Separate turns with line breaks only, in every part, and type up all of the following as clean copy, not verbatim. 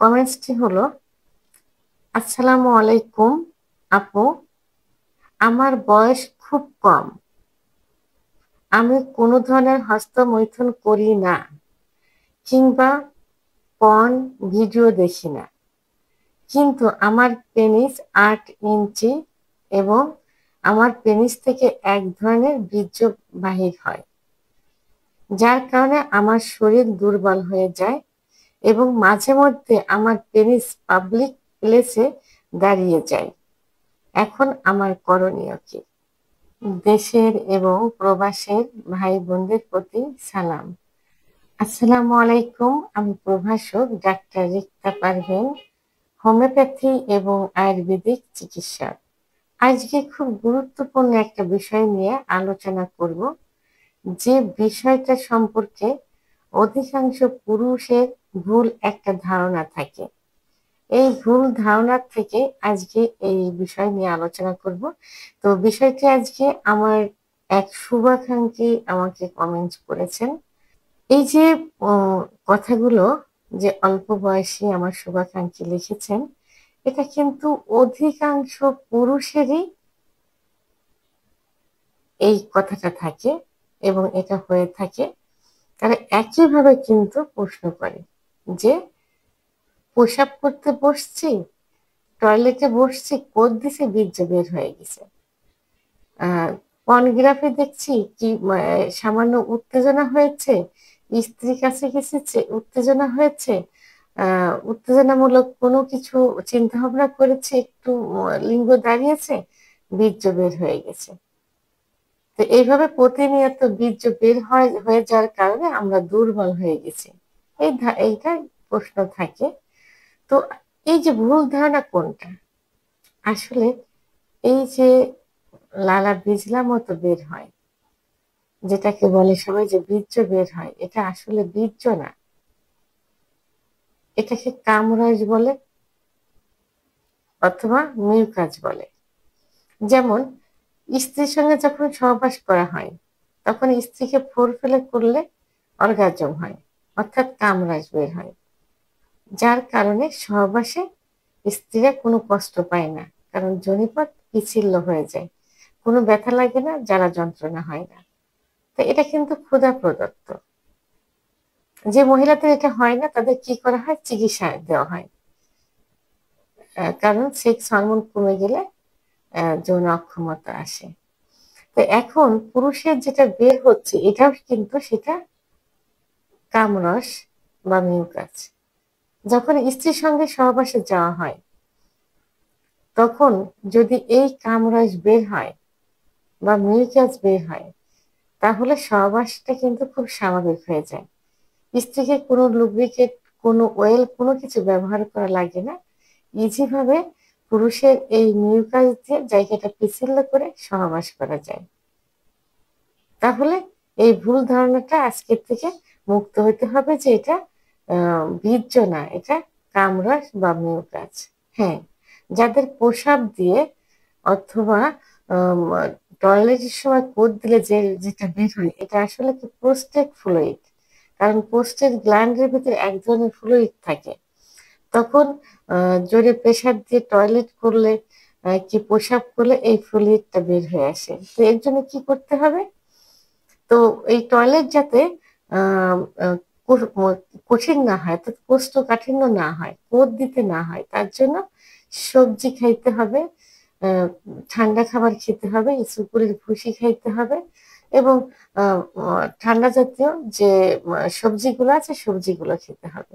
কমেন্টসটি হলো, আসসালামু আলাইকুম আপু, আমার বয়স খুব কম। আমি কোনো ধরনের হস্তমৈথুন করি না কিংবা পর্ন ভিডিও দেখি না। কিন্তু আমার পেনিস 8 ইঞ্চি এবং আমার পেনিস থেকে এক ধরনের বীর্য বাহির হয়, যার কারণে আমার শরীর দুর্বল হয়ে যায় এবং মাঝে মধ্যে আমার পেনিস পাবলিক প্লেসে দাঁড়িয়ে যায়। এখন আমার করণীয় কি? দেশের এবং প্রবাসের ভাই বোনদের প্রতি সালাম। আসসালামু আলাইকুম। আমি প্রভাষক ডাক্তার রিক্তা পারভীন, হোমিওপ্যাথি এবং আয়ুর্বেদিক চিকিৎসক। আজকে খুব গুরুত্বপূর্ণ একটা বিষয় নিয়ে আলোচনা করব, যে বিষয়টা সম্পর্কে অধিকাংশ পুরুষের ভুল একটা ধারণা থাকে। এই ভুল ধারণা থেকে আজকে এই বিষয় নিয়ে আলোচনা করব। তো বিষয়টি আজকে আমার এক শুভাকাঙ্ক্ষী আমাকে কমেন্ট করেছেন। এই যে কথাগুলো যে অল্প বয়সী আমার শুভাকাঙ্ক্ষী লিখেছেন, এটা কিন্তু অধিকাংশ পুরুষেরই এই কথাটা থাকে এবং এটা হয়ে থাকে। তারা একইভাবে কিন্তু প্রশ্ন করে যে, প্রসাব করতে বসছি, টয়লেটে বসছি, কোদ দিছে, বীর্য বের হয়ে গেছে। পর্নোগ্রাফি দেখছি কি, সামান্য উত্তেজনা হয়েছে, স্ত্রীর কাছে গেছে, উত্তেজনা হয়েছে, উত্তেজনামূলক কোনো কিছু চিন্তা ভাবনা করেছে, একটু লিঙ্গ দাঁড়িয়েছে, বীর্য বের হয়ে গেছে। তো এইভাবে প্রতিনিয়ত বীর্য বের হয়ে যাওয়ার কারণে আমরা দুর্বল হয়ে গেছি। এইটা প্রশ্ন থাকে। তো এই যে ভুল ধারণা কোনটা? আসলে এই যে লালা বিজলা মতো বের হয়, যেটাকে বলে সবাই যে বীর্য বের হয়, এটা আসলে বীর্য না, এটাকে কামরাজ বলে অথবা মিউকাস বলে। যেমন স্ত্রীর সঙ্গে যখন সহবাস করা হয়, তখন স্ত্রীকে ফোর ফেলে করলে অর্গাজম হয়, অর্থাৎ কামরাজ বের হয়, যার কারণে সহবাসে স্ত্রীরা কোনো কষ্ট পায় না, কারণ যোনিপথ পিচ্ছিল্য হয়ে যায়, কোনো ব্যথা লাগে না, জ্বালা যন্ত্রণা হয় না। তো এটা কিন্তু ক্ষুধা প্রদত্ত। যে মহিলাদের এটা হয় না, তাদের কি করা হয়? চিকিৎসা দেওয়া হয়, কারণ সেক্স হরমোন কমে গেলে যৌন অক্ষমতা আসে। তো এখন পুরুষের যেটা বের হচ্ছে, এটাও কিন্তু সেটা কামরস বা মিউকাস। যখন স্ত্রীর সঙ্গে সহবাসে যাওয়া হয়, তখন যদি এই কামরস বের হয় বা মিউকাস বের হয়, তাহলে সহবাসটা কিন্তু খুব স্বাভাবিক হয়ে যায়। স্ত্রীকে কোনো লুব্রিকেট, কোনো অয়েল, কোনো কিছু ব্যবহার করা লাগে না। ইজি ভাবে পুরুষের এই মিউকাস দিয়ে জায়গাটা পিচ্ছিল করে সহবাস করা যায়। তাহলে এই ভুল ধারণাটা আজকের থেকে মুক্ত হতে হবে যে এটা বীর্য না, এটা কামরাস বা মিউকাস। হ্যাঁ, যাদের প্রসাব দিয়ে অথবা টয়লেটের সময় কোদ দিলে যেটা বের হয়, এটা আসলে কি প্রোস্টেট ফ্লুইড। কারণ প্রোস্টেট গ্ল্যান্ডের ভিতরে এক ধরনের ফ্লুইড থাকে। তখন জোরে প্রেসার দিয়ে টয়লেট করলে কি প্রসাব করলে এই ফ্লুইডটা বের হয়ে আসে। তো এর জন্য কি করতে হবে? তো এই টয়লেট যাতে আহ, আহ, কঠিন না হয়, অর্থাৎ কোষ্ঠকাঠিন্য না হয়, কোদ দিতে না হয়, তার জন্য সবজি খাইতে হবে, আহ, ঠান্ডা খাবার খেতে হবে, সুপুরির ভুসি খাইতে হবে এবং ঠান্ডা জাতীয় যে সবজিগুলো আছে, সবজিগুলো খেতে হবে।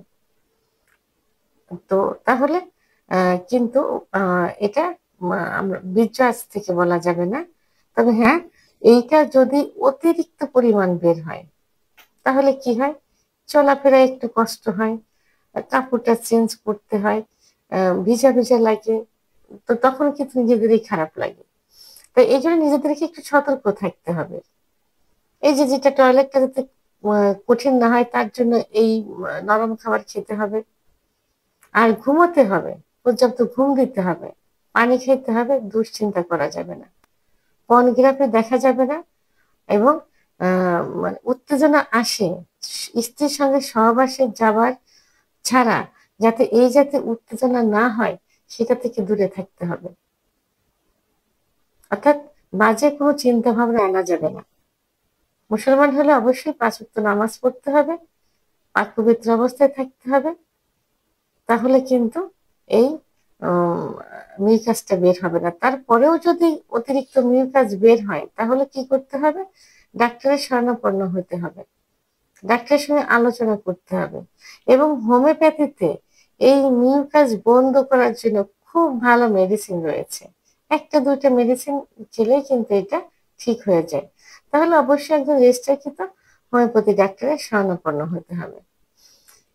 তো তাহলে কিন্তু এটা আমরা বীর্য আজ থেকে বলা যাবে না। তবে হ্যাঁ, এইটা যদি অতিরিক্ত পরিমাণ বের হয়, তাহলে কি হয়? চলাফেরায় একটু কষ্ট হয়, কাপড়টা চেঞ্জ করতে হয়, ভিজা ভিজা লাগে। তো তখন কিন্তু নিজেদেরই খারাপ লাগে। তো এই জন্য নিজেদেরকে একটু সতর্ক থাকতে হবে। এই যে যেটা টয়লেটটা যাতে কঠিন না হয়, তার জন্য এই নরম খাবার খেতে হবে। আর ঘুমোতে হবে, পর্যাপ্ত ঘুম দিতে হবে, পানি খেতে হবে, দুশ্চিন্তা করা যাবে না, পর্নোগ্রাফি দেখা যাবে না এবং মানে উত্তেজনা আসে স্ত্রীর সঙ্গে সহবাসে যাবার ছাড়া যাতে এই জাতীয় উত্তেজনা না হয় সেটা থেকে দূরে থাকতে হবে। অর্থাৎ বাজে কোনো চিন্তা ভাবনা আনা যাবে না। মুসলমান হলে অবশ্যই ৫ ওয়াক্ত নামাজ পড়তে হবে, পাক পবিত্র অবস্থায় থাকতে হবে। তাহলে কিন্তু এই মিউকাসটা বের হবে না। তারপরেও যদি অতিরিক্ত মিউকাস বের হয় তাহলে কি করতে হবে? ডাক্তারের শরণাপন্ন হতে হবে, ডাক্তারের সঙ্গে আলোচনা করতে হবে। এবং হোমিওপ্যাথিতে এই মিউকাস বন্ধ করার জন্য খুব ভালো মেডিসিন রয়েছে। ১টা ২টা মেডিসিন খেলেই কিন্তু এটা ঠিক হয়ে যায়। তাহলে অবশ্যই একজন রেজিস্ট্রারকৃত হোমিওপ্যাথি ডাক্তারের শরণাপন্ন হতে হবে।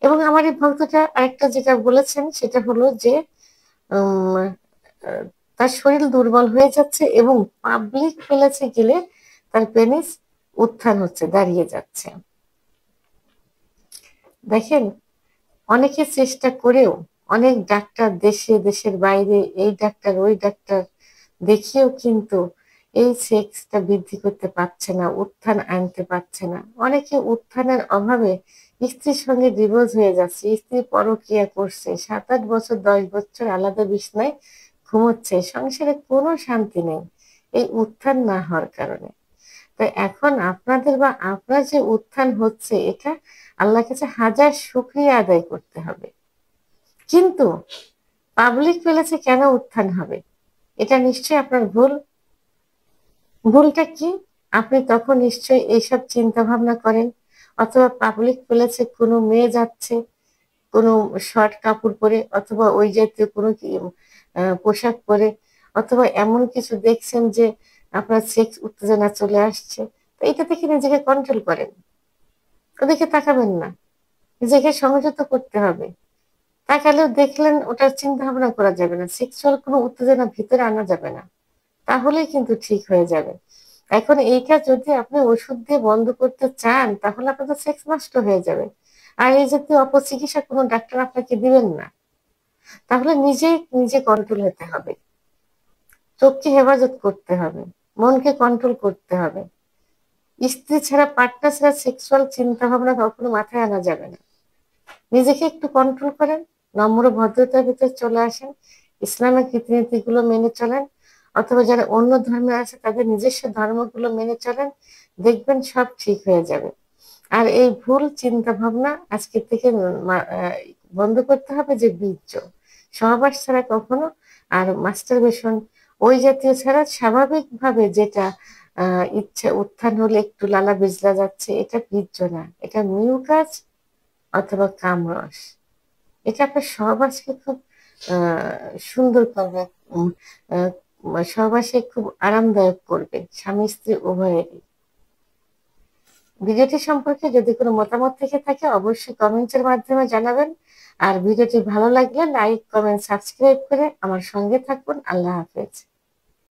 এবং আমার এই ভক্তটা আরেকটা যেটা বলেছেন সেটা হলো যে উম, তার শরীর দুর্বল হয়ে যাচ্ছে এবং পাবলিক প্লেসে গেলে তার পেনিস উত্থান হচ্ছে, দাঁড়িয়ে যাচ্ছে। দেখেন, অনেকে চেষ্টা করেও, অনেক ডাক্তার দেশে দেশের বাইরে, এই ডাক্তার ওই ডাক্তার দেখিয়েও কিন্তু এই সেক্সটা বৃদ্ধি করতে পারছে না, উত্থান আনতে পারছে না। অনেকে উত্থানের অভাবে স্ত্রীর সঙ্গে ডিভোর্স হয়ে যাচ্ছে, স্ত্রী পরক্রিয়া করছে, ৭-৮ বছর ১০ বছর আলাদা বিছনায় ঘুমোচ্ছে, সংসারে কোনো শান্তি নেই এই উত্থান না হওয়ার কারণে। তো এখন আপনাদের বা আপনার যে উত্থান হচ্ছে এটা আল্লাহর কাছে হাজার শুকরিয়া আদায় করতে হবে। কিন্তু পাবলিক প্লেসে কেন উত্থান হবে? এটা নিশ্চয়ই আপনার ভুল। ভুলটা কি? আপনি তখন নিশ্চয়ই এইসব চিন্তা ভাবনা করেন, অথবা পাবলিক প্লেসে কোনো মেয়ে যাচ্ছে কোনো শর্ট কাপড় পরে, অথবা ওই জাতীয় কোনো পোশাক পরে, অথবা এমন কিছু দেখছেন যে আপনার সেক্স উত্তেজনা চলে আসছে। তো এটা থেকে নিজেকে কন্ট্রোল করেন, ওদিকে তাকাবেন না, নিজেকে সংযত করতে হবে। তাকালেও দেখলেন ওটার চিন্তা ভাবনা করা যাবে না, সেক্সুয়াল কোনো উত্তেজনা ভিতরে আনা যাবে না, তাহলেই কিন্তু ঠিক হয়ে যাবে। এখন এইটা যদি আপনি ওষুধ দিয়ে বন্ধ করতে চান তাহলে আপনার সেক্স নষ্ট হয়ে যাবে। আর এই জাতীয় অপচিকিৎসা কোনো ডাক্তার আপনাকে দিবেন না। তাহলে নিজেই নিজে কন্ট্রোল হতে হবে, চোখকে হেফাজত করতে হবে, মনকে কন্ট্রোল করতে হবে। স্ত্রী ছাড়া, পার্টনার ছাড়া সেক্সুয়াল চিন্তা ভাবনা কখনো মাথায় আনা যাবে না। নিজেকে একটু কন্ট্রোল করেন, নম্র ভদ্রতার ভিতরে চলে আসেন, ইসলামের রীতিনীতিগুলো মেনে চলেন, অথবা যারা অন্য ধর্মে আছে তাদের নিজস্ব ধর্মগুলো মেনে চলেন, দেখবেন সব ঠিক হয়ে যাবে। আর এই ভুল চিন্তা ভাবনা আজকে থেকে বন্ধ করতে হবে, যে বীর্য সহবাস ছাড়া কখনো, আর মাস্টারবেশন ওই জাতীয় ছাড়া স্বাভাবিকভাবে যেটা ইচ্ছা উত্থান হলে একটু লালা বিজলা যাচ্ছে, এটা বীর্য না, এটা মিউকাস অথবা কামরস। এটা আপনার সহবাসকে খুব সুন্দর করবে, সহবাসে খুব আরামদায়ক করবে স্বামী স্ত্রী উভয়েরই। ভিডিওটি সম্পর্কে যদি কোনো মতামত থেকে থাকে অবশ্যই কমেন্টের মাধ্যমে জানাবেন। আর ভিডিওটি ভালো লাগলে লাইক, কমেন্ট, সাবস্ক্রাইব করে আমার সঙ্গে থাকুন। আল্লাহ হাফেজ।